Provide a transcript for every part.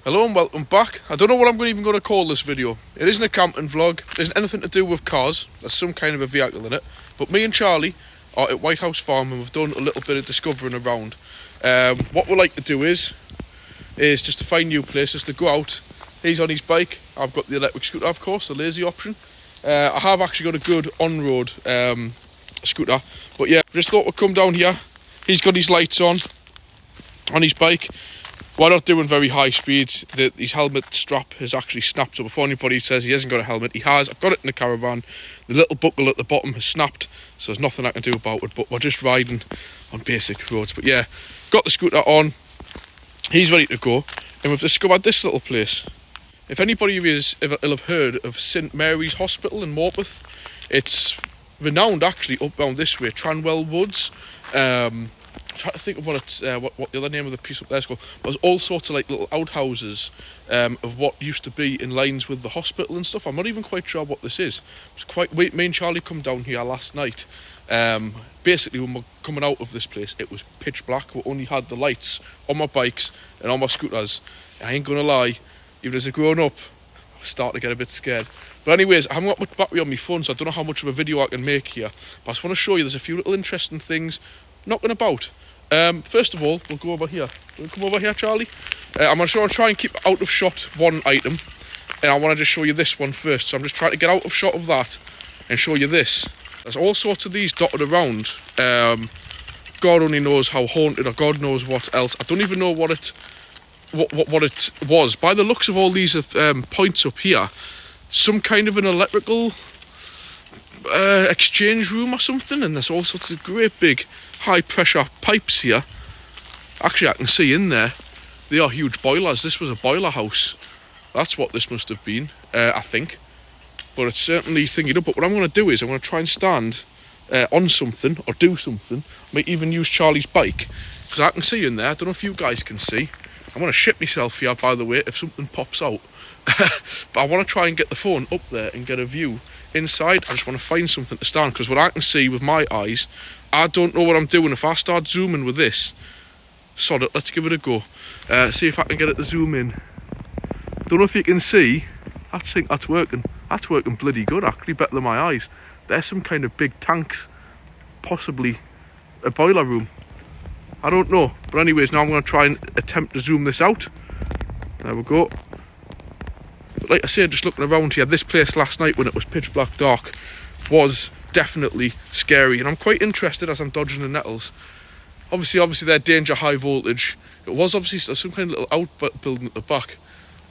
Hello and welcome back. I don't know what I'm even going to call this video. It isn't a camping vlog. It isn't anything to do with cars. There's some kind of a vehicle in it. But me and Charlie are at White House Farm and we've done a little bit of discovering around. What we like to do is just to find new places to go out. He's on his bike. I've got the electric scooter, of course, the lazy option. I have actually got a good on-road scooter. But yeah, just thought we'd come down here. He's got his lights on his bike. We're not doing very high speeds. His helmet strap has actually snapped. So before anybody says he hasn't got a helmet, he has. I've got it in the caravan. The little buckle at the bottom has snapped, so there's nothing I can do about it. But we're just riding on basic roads. But yeah, got the scooter on. He's ready to go. And we've discovered this little place. If anybody will have heard of St Mary's Hospital in Morpeth, it's renowned actually up down this way, Tranwell Woods. I'm trying to think of what the other name of the piece up there is called. There's all sorts of like little outhouses of what used to be in lines with the hospital and stuff. I'm not even quite sure what this is. Me and Charlie come down here last night. Basically, when we're coming out of this place, it was pitch black. We only had the lights on my bikes and on my scooters. I ain't gonna lie, even as a grown up, I start to get a bit scared. But anyways, I haven't got much battery on my phone, so I don't know how much of a video I can make here. But I just want to show you there's a few little interesting things knocking about. First of all, we'll go over here. We'll come over here, Charlie. I'm going to try and keep out of shot one item, and I want to just show you this one first. So I'm just trying to get out of shot of that and show you this. There's all sorts of these dotted around. God only knows how haunted, or God knows what else. I don't even know what it was. By the looks of all these points up here, some kind of an electrical exchange room or something, and there's all sorts of great big high pressure pipes here. Actually, I can see in there they are huge boilers. This was a boiler house. That's what this must have been, I think. But it's certainly thinking up. But what I'm going to do is I'm going to try and stand on something or do something. I might even use Charlie's bike, because I can see in there. I don't know if you guys can see. I'm going to shit myself here, by the way, if something pops out. But I want to try and get the phone up there and get a view inside. I just want to find something to stand, because what I can see with my eyes, I don't know what I'm doing. If I start zooming with this, sod it, let's give it a go. See if I can get it to zoom in. Don't know if you can see. I think that's working. That's working bloody good, actually, better than my eyes. There's some kind of big tanks, possibly a boiler room. I don't know. But anyways, now I'm going to try and attempt to zoom this out. There we go. But like I said, just looking around here, this place last night when it was pitch black dark was definitely scary, and I'm quite interested as I'm dodging the nettles. Obviously they're danger high voltage. It was obviously some kind of little outbuilding at the back.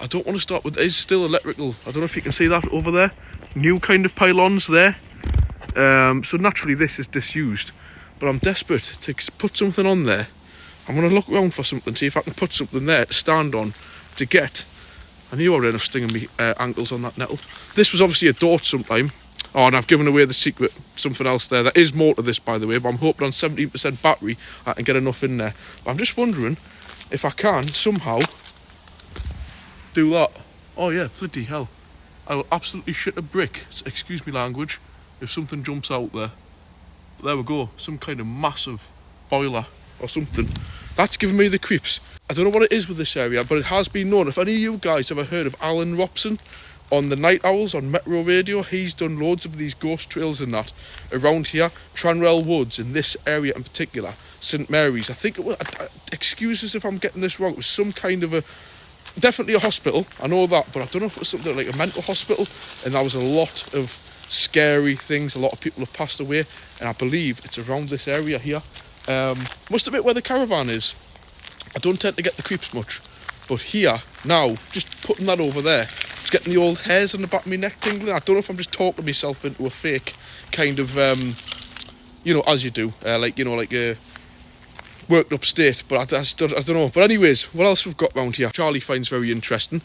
I don't want to start with, it's still electrical. I don't know if you can see that over there. New kind of pylons there. So naturally this is disused, but I'm desperate to put something on there. I'm going to look around for something, see if I can put something there to stand on to get. I knew I would end up stinging me ankles on that nettle. This was obviously a dort sometime. Oh, and I've given away the secret, something else there. There is more to this, by the way, but I'm hoping on 17% battery I can get enough in there. But I'm just wondering if I can somehow do that. Oh yeah, bloody hell. I will absolutely shit a brick, excuse me language, if something jumps out there. But there we go, some kind of massive boiler or something. That's giving me the creeps. I don't know what it is with this area, but it has been known. If any of you guys ever heard of Alan Robson on the Night Owls on Metro Radio, he's done loads of these ghost trails and that around here. Tranwell Woods, in this area in particular, St Mary's. I think it was, excuse us if I'm getting this wrong, it was some kind of definitely a hospital, I know that, but I don't know if it was something like a mental hospital, and there was a lot of scary things. A lot of people have passed away, and I believe it's around this area here. Must admit where the caravan is, I don't tend to get the creeps much, but here, now, just putting that over there, it's getting the old hairs on the back of my neck tingling. I don't know if I'm just talking myself into a fake kind of, as you do, like a worked up state, but I don't know. But anyways, what else we've got round here Charlie finds very interesting.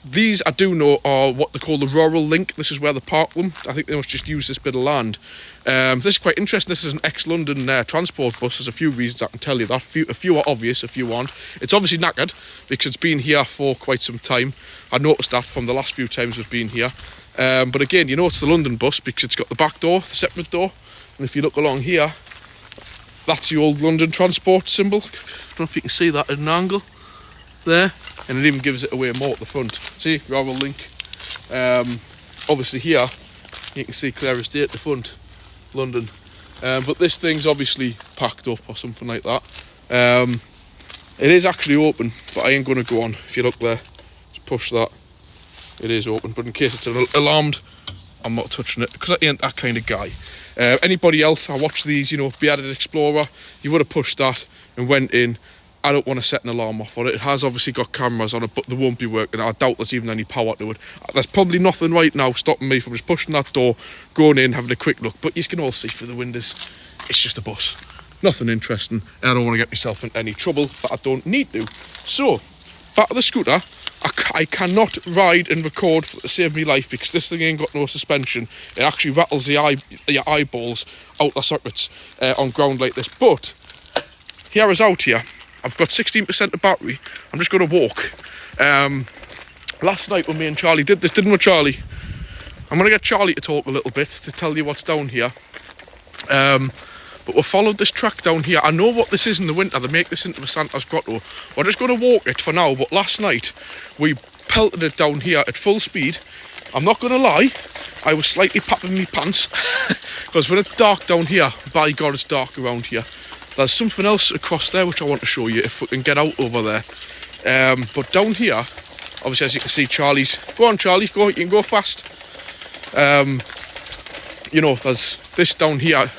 These I do know are what they call the rural link. This is where they park them. I think they must just use this bit of land. This is quite interesting. This is an ex-London transport bus. There's a few reasons I can tell you that. A few are obvious, a few aren't. It's obviously knackered because it's been here for quite some time. I noticed that from the last few times we've been here. But again, you know it's the London bus because it's got the back door, the separate door. And if you look along here, that's the old London transport symbol. I don't know if you can see that at an angle. there, and it even gives it away more at the front. See, gravel link. Obviously here you can see clear as day at the front, London. But this thing's obviously packed up or something like that. It is actually open, but I ain't going to go on. If you look there, just push that. It is open, but in case it's alarmed, I'm not touching it, because I ain't that kind of guy. Anybody else, I watch these, you know, Bearded Explorer, you would have pushed that and went in. I don't want to set an alarm off on it. It has obviously got cameras on it, but they won't be working. I doubt there's even any power to it. There's probably nothing right now stopping me from just pushing that door, going in, having a quick look. But you can all see through the windows, it's just a bus. Nothing interesting, and I don't want to get myself in any trouble that I don't need to. So, back to the scooter. I cannot ride and record to save me life, because this thing ain't got no suspension. It actually rattles your eyeballs out the sockets on ground like this. But here is out here. I've got 16% of battery. I'm just going to walk. Last night when me and Charlie did this, didn't we, Charlie? I'm going to get Charlie to talk a little bit to tell you what's down here. But we followed this track down here. I know what this is in the winter. They make this into a Santa's Grotto. We're just going to walk it for now. But last night, we pelted it down here at full speed. I'm not going to lie. I was slightly popping my pants. Because when it's dark down here, by God, it's dark around here. There's something else across there which I want to show you if we can get out over there. But down here, obviously, as you can see, Charlie's... Go on, Charlie, go. You can go fast. You know, there's this down here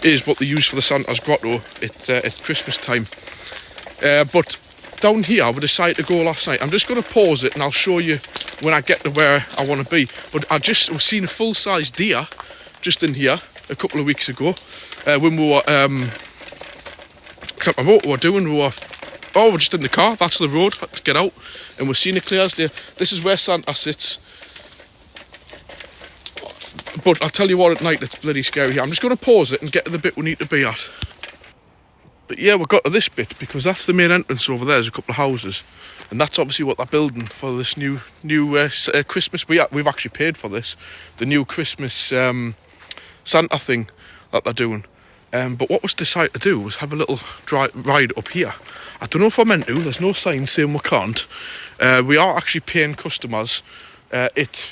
is what they use for the Santa's Grotto. It's Christmas time. But down here, we decided to go last night. I'm just going to pause it and I'll show you when I get to where I want to be. But we've seen a full-size deer just in here a couple of weeks ago when we were... can't remember what we were doing. We're just in the car. That's the road. Had to get out, and we're seeing a clear as day. This is where Santa sits. But I'll tell you what, at night it's bloody scary here. I'm just going to pause it and get to the bit we need to be at. But yeah, we got to this bit because that's the main entrance over there. There's a couple of houses, and that's obviously what they're building for this new Christmas. We've actually paid for this, the new Christmas Santa thing that they're doing. But what was decided to do was have a little ride up here. I don't know if I meant to. There's no sign saying we can't. We are actually paying customers at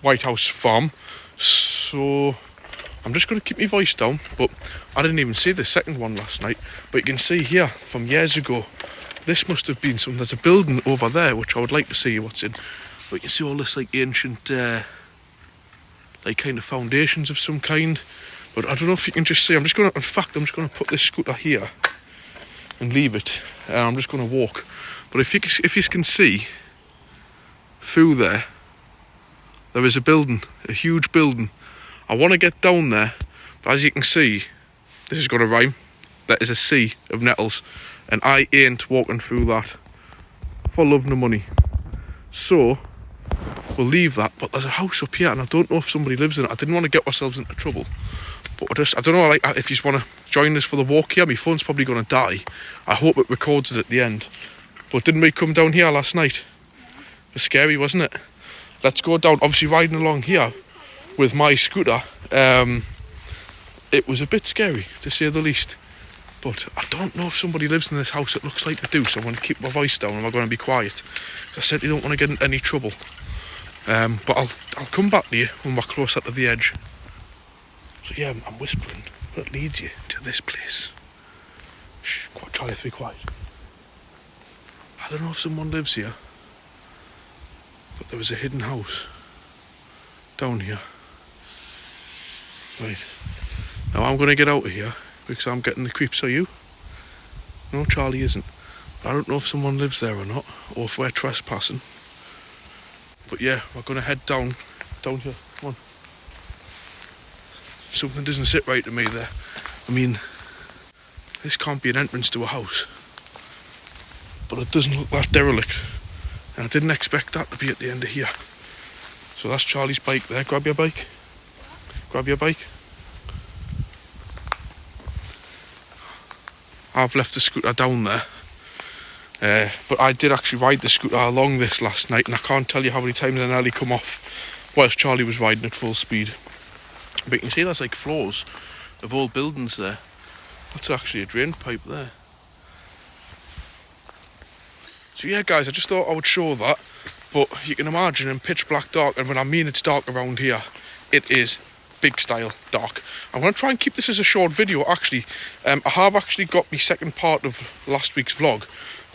White House Farm. So I'm just going to keep my voice down. But I didn't even see the second one last night. But you can see here from years ago, this must have been something. There's a building over there which I would like to see what's in. But you can see all this like ancient, like kind of foundations of some kind. But I don't know if you can just see. I'm just going to put this scooter here and leave it. I'm just going to walk. But if you can see through there, there is a building, a huge building. I want to get down there, but as you can see, this is going to rhyme. That is a sea of nettles, and I ain't walking through that for love nor money. So we'll leave that. But there's a house up here, and I don't know if somebody lives in it. I didn't want to get ourselves into trouble. But I don't know, like, if you just want to join us for the walk here. My phone's probably going to die. I hope it records it at the end. But didn't we come down here last night? It was scary, wasn't it? Let's go down. Obviously, riding along here with my scooter, it was a bit scary, to say the least. But I don't know if somebody lives in this house. It looks like they do, so I'm going to keep my voice down and we're going to be quiet. I said you don't want to get in any trouble. But I'll come back to you when we're closer to the edge. So yeah, I'm whispering, but it leads you to this place. Shh, go on, Charlie, let's be quiet. I don't know if someone lives here, but there was a hidden house down here. Right, now I'm going to get out of here because I'm getting the creeps. Are you? No, Charlie isn't. I don't know if someone lives there or not, or if we're trespassing. But yeah, we're going to head down here. Come on. Something doesn't sit right to me there. I mean, this can't be an entrance to a house. But it doesn't look that derelict. And I didn't expect that to be at the end of here. So that's Charlie's bike there. Grab your bike. Grab your bike. I've left the scooter down there. But I did actually ride the scooter along this last night, and I can't tell you how many times I nearly come off whilst Charlie was riding at full speed. But you can see there's like floors of old buildings there. That's actually a drain pipe there. So yeah guys, I just thought I would show that. But you can imagine in pitch black dark, and when I mean it's dark around here, it is big style dark. I'm going to try and keep this as a short video actually. I have actually got my second part of last week's vlog,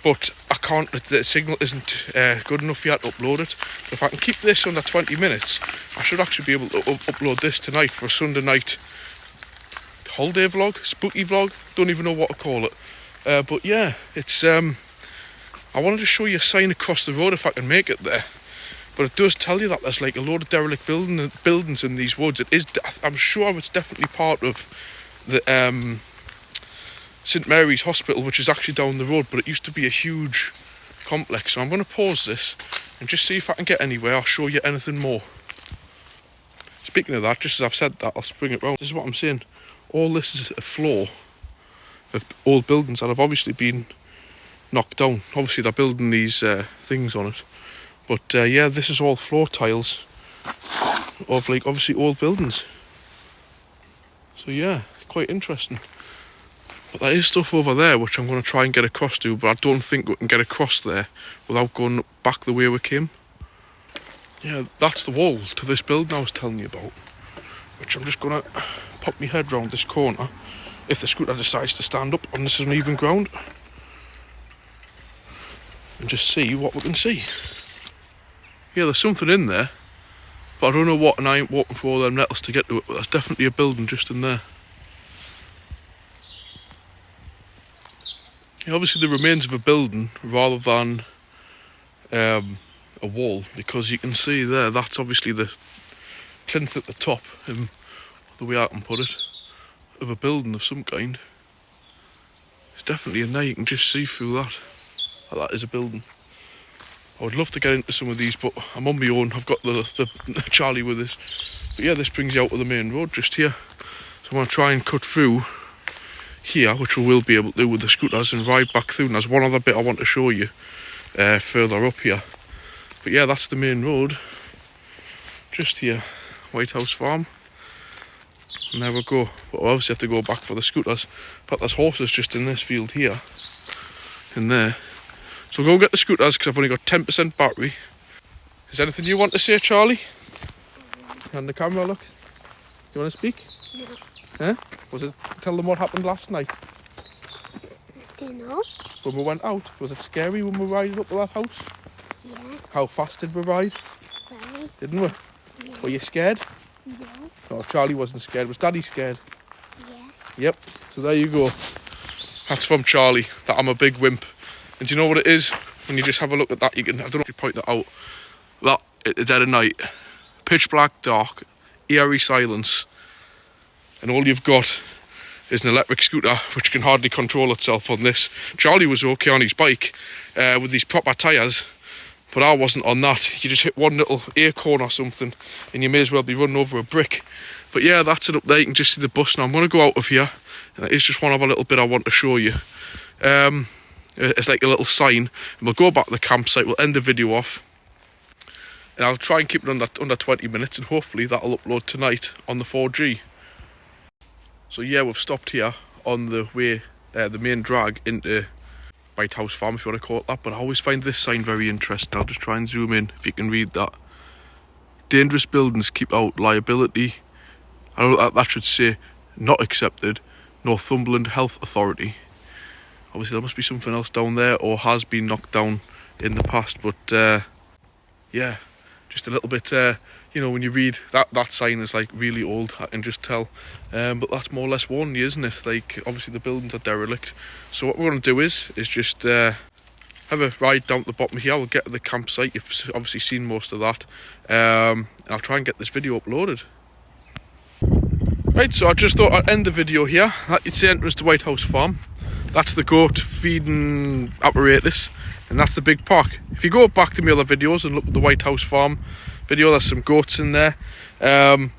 but I can't, the signal isn't good enough yet to upload it. So if I can keep this under 20 minutes, I should actually be able to upload this tonight for a Sunday night holiday vlog, spooky vlog, don't even know what to call it. But yeah, it's I wanted to show you a sign across the road if I can make it there. But it does tell you that there's like a load of derelict buildings in these woods. It is, I'm sure it's definitely part of the St Mary's Hospital, which is actually down the road, but it used to be a huge complex. So I'm going to pause this and just see if I can get anywhere. I'll show you anything more. Speaking of that, just as I've said that, I'll spring it round. This is what I'm saying. All this is a floor of old buildings that have obviously been knocked down. Obviously they're building these things on it, but yeah, this is all floor tiles of like obviously old buildings. So yeah, quite interesting. But there is stuff over there which I'm going to try and get across to, but I don't think we can get across there without going back the way we came. Yeah, that's the wall to this building I was telling you about, which I'm just going to pop my head round this corner if the scooter decides to stand up on this uneven ground, and just see what we can see. Yeah, there's something in there, but I don't know what, and I ain't walking through all them nettles to get to it, but there's definitely a building just in there. Yeah, obviously the remains of a building rather than a wall, because you can see there, that's obviously the plinth at the top, the way I can put it, of a building of some kind. It's definitely in there, you can just see through that. That is a building. I would love to get into some of these, but I'm on my own. I've got the Charlie with us. But yeah, this brings you out to the main road just here. So I'm going to try and cut through here, which we will be able to do with the scooters, and ride back through. And there's one other bit I want to show you further up here. But yeah, that's the main road. Just here, White House Farm. And there we go. But we obviously have to go back for the scooters. But there's horses just in this field here. In there. So we'll go get the scooters because I've only got 10% battery. Is there anything you want to say, Charlie? On the camera, look. You want to speak? No. Huh? Was it, tell them what happened last night? I don't know. When we went out, was it scary when we riding up to that house? Yeah. How fast did we ride? Very. Didn't we? Yeah. Were you scared? No. No, Charlie wasn't scared. Was Daddy scared? Yeah. Yep. So there you go. That's from Charlie, that I'm a big wimp. And do you know what it is? When you just have a look at that, you can, I don't know if you point that out, that at the dead of night, pitch black dark, eerie silence, and all you've got is an electric scooter which can hardly control itself on this. Charlie was okay on his bike with these proper tyres, but I wasn't on that. You just hit one little acorn or something and you may as well be running over a brick. But yeah, that's it up there. You can just see the bus now. I'm going to go out of here, and it's just one other little bit I want to show you. It's like a little sign, and we'll go back to the campsite. We'll end the video off, and I'll try and keep it under 20 minutes, and hopefully that'll upload tonight on the 4G. So yeah, we've stopped here on the way, the main drag into White House Farm, if you want to call it that. But I always find this sign very interesting. I'll just try and zoom in if you can read that. Dangerous buildings keep out liability. I don't know, that should say not accepted, Northumberland Health Authority. Obviously there must be something else down there, or has been knocked down in the past, but yeah, just a little bit, you know, when you read that sign is like really old, I can just tell, but that's more or less warning you, isn't it? Like, obviously the buildings are derelict. So what we're going to do is just have a ride down to the bottom here. We'll get to the campsite. You've obviously seen most of that, and I'll try and get this video uploaded. Right, so I just thought I'd end the video here. It's the entrance to White House Farm. That's the goat feeding apparatus, and that's the big park. If you go back to my other videos and look at the White House Farm video, there's some goats in there. I've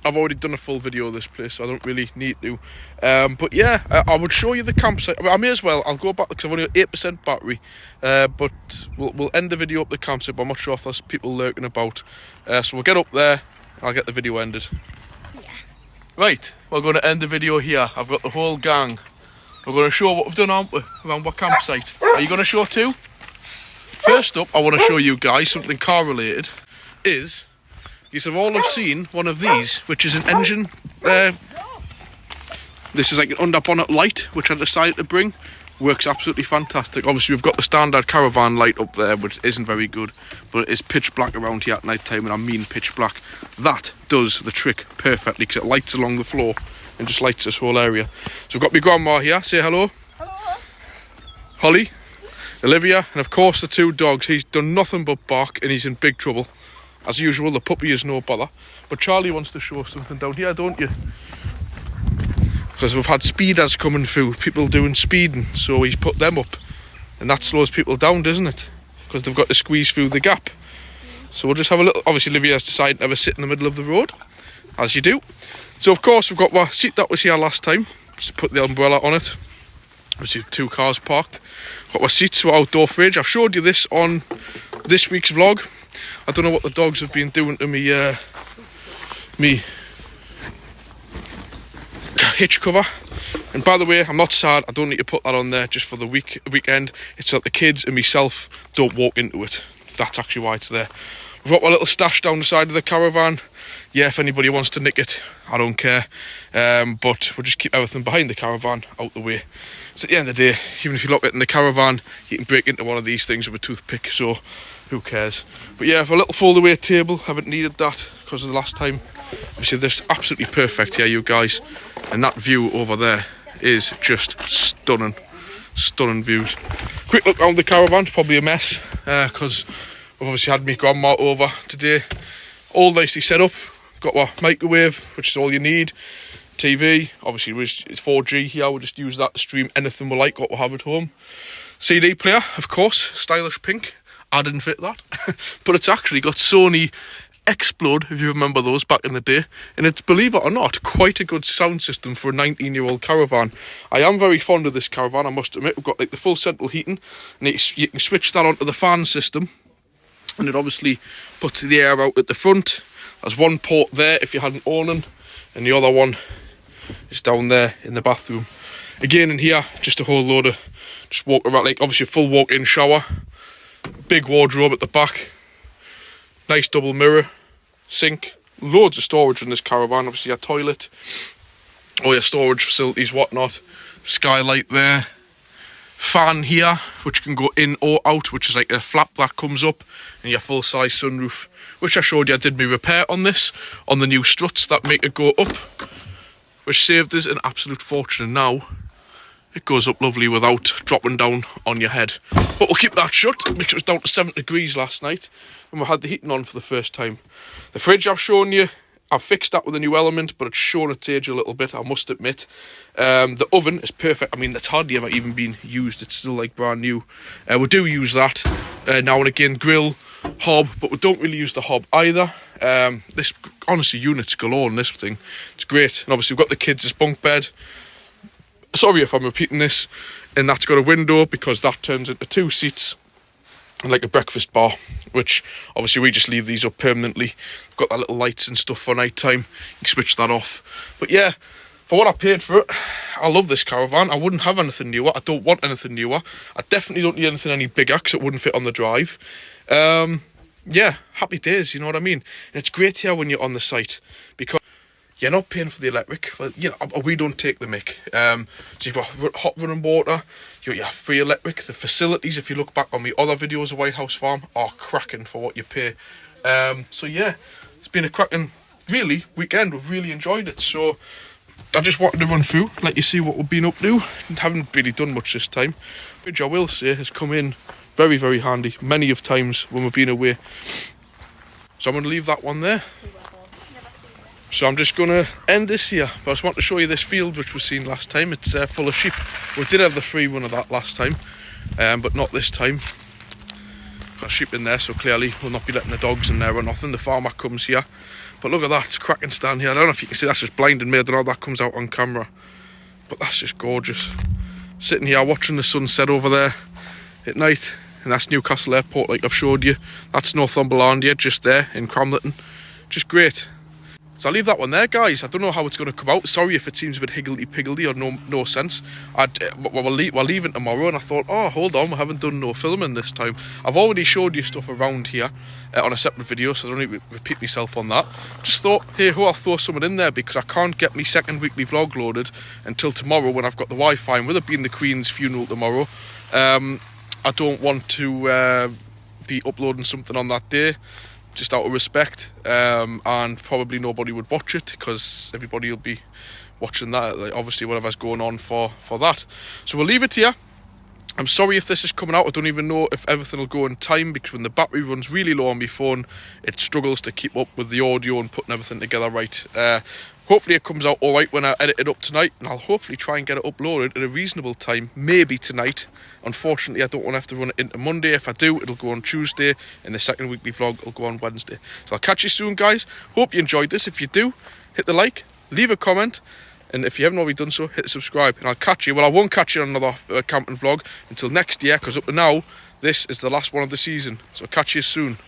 already done a full video of this place, so I don't really need to. But yeah, I would show you the campsite. I may as well. I'll go back because I've only got 8% battery. But we'll end the video up the campsite, but I'm not sure if there's people lurking about. So we'll get up there, and I'll get the video ended. Right, we're going to end the video here. I've got the whole gang. We're going to show what we've done, aren't we? Around what campsite. Are you going to show too? First up, I want to show you guys something car related. You have all have seen one of these, which is an engine. This is like an under bonnet light, which I decided to bring. Works absolutely fantastic. Obviously, we've got the standard Caravan light up there, which isn't very good, but it is pitch black around here at night time, and I mean pitch black. That does the trick perfectly because it lights along the floor and just lights this whole area. So we've got my grandma here. Say hello. Hello. Holly, Olivia, and of course the two dogs. He's done nothing but bark, and he's in big trouble. As usual, the puppy is no bother. But Charlie wants to show something down here, don't you? Because we've had speeders coming through, people doing speeding, so he's put them up. And that slows people down, doesn't it? Because they've got to squeeze through the gap. So we'll just have a little... Obviously, Olivia's decided to have a sit in the middle of the road, as you do. So, of course, we've got our seat that was here last time. Just put the umbrella on it. Obviously, 2 cars parked. Got our seats, our outdoor fridge. I've showed you this on this week's vlog. I don't know what the dogs have been doing to me, me hitch cover. And by the way, I'm not sad, I don't need to put that on there just for the weekend. It's that the kids and myself don't walk into it. That's actually why it's there. We've got a little stash down the side of the Caravan. Yeah, if anybody wants to nick it, I don't care. But we'll just keep everything behind the Caravan out the way. So at the end of the day, even if you lock it in the Caravan, you can break into one of these things with a toothpick, so who cares. But yeah, for a little fold-away table, haven't needed that because of the last time. Obviously, this is absolutely perfect here, you guys. And that view over there is just stunning. Stunning views. Quick look around the Caravan, probably a mess because we've obviously had my grandma over today. All nicely set up. Got our microwave, which is all you need. TV, obviously it's 4G here. We'll just use that to stream anything we like, what we have at home. CD player, of course, stylish pink. I didn't fit that, but it's actually got Sony Explode, if you remember those back in the day, and it's, believe it or not, quite a good sound system for a 19-year-old Caravan. I am very fond of this Caravan, I must admit. We've got like the full central heating, and you can switch that onto the fan system, and it obviously puts the air out at the front. There's one port there if you had an awning, and the other one is down there in the bathroom. Again, in here, just a whole load of just walk around, like obviously a full walk-in shower, big wardrobe at the back, nice double mirror, sink, loads of storage in this Caravan. Obviously a toilet, all your storage facilities, whatnot, skylight there, fan here which can go in or out, which is like a flap that comes up, and your full size sunroof, which I showed you I did my repair on this, on the new struts that make it go up, which saved us an absolute fortune, and now it goes up lovely without dropping down on your head. But we'll keep that shut because it was down to 7 degrees last night and we had the heating on for the first time. The fridge I've shown you, I've fixed that with a new element, but it's shown its age a little bit, I must admit. The oven is perfect. I mean, it's hardly ever even been used. It's still like brand new. We do use that now and again, grill, hob, but we don't really use the hob either. This, honestly, units galore on this thing. It's great. And obviously we've got the kids' bunk bed. Sorry if I'm repeating this. And that's got a window because that turns into 2 seats and like a breakfast bar, which obviously we just leave these up permanently. We've got that little lights and stuff for night time. You can switch that off. But yeah, for what I paid for it, I love this Caravan. I wouldn't have anything newer. I don't want anything newer. I definitely don't need anything any bigger because it wouldn't fit on the drive. Yeah, happy days, you know what I mean? And it's great here when you're on the site because you're not paying for the electric. Well, you know, we don't take the mick. So you've got hot running water, you have free electric. The facilities, if you look back on my other videos of White House Farm, are cracking for what you pay. So yeah, it's been a cracking, really, weekend. We've really enjoyed it. So I just wanted to run through, let you see what we've been up to. And haven't really done much this time. Which I will say has come in very, very handy many of times when we've been away. So I'm going to leave that one there. So I'm just going to end this here. But I just want to show you this field which was seen last time. It's full of sheep. We did have the free one of that last time, but not this time. Got sheep in there, so clearly we'll not be letting the dogs in there or nothing. The farmer comes here. But look at that, it's a cracking stand here. I don't know if you can see, that's just blinding me. I don't know how that comes out on camera. But that's just gorgeous. Sitting here watching the sunset over there at night. And that's Newcastle Airport, like I've showed you. That's Northumberlandia, just there in Cramlington. Just great. So I'll leave that one there, guys. I don't know how it's going to come out. Sorry if it seems a bit higgledy-piggledy or no sense. We're leaving tomorrow, and I thought, oh, hold on, we haven't done no filming this time. I've already showed you stuff around here on a separate video, so I don't need to repeat myself on that. Just thought, hey, I'll throw something in there because I can't get my second weekly vlog loaded until tomorrow when I've got the Wi-Fi. And with it being the Queen's funeral tomorrow, I don't want to be uploading something on that day, just out of respect, and probably nobody would watch it because everybody will be watching that, like, obviously whatever's going on for that. So we'll leave it here. I'm sorry if this is coming out. I don't even know if everything will go in time, because when the battery runs really low on my phone, it struggles to keep up with the audio and putting everything together right. Hopefully it comes out alright when I edit it up tonight, and I'll hopefully try and get it uploaded at a reasonable time, maybe tonight. Unfortunately, I don't want to have to run it into Monday. If I do, it'll go on Tuesday, and the second weekly vlog will go on Wednesday. So I'll catch you soon, guys. Hope you enjoyed this. If you do, hit the like, leave a comment, and if you haven't already done so, hit subscribe. And I'll catch you, well, I won't catch you on another camping vlog until next year, because up to now, this is the last one of the season. So I'll catch you soon.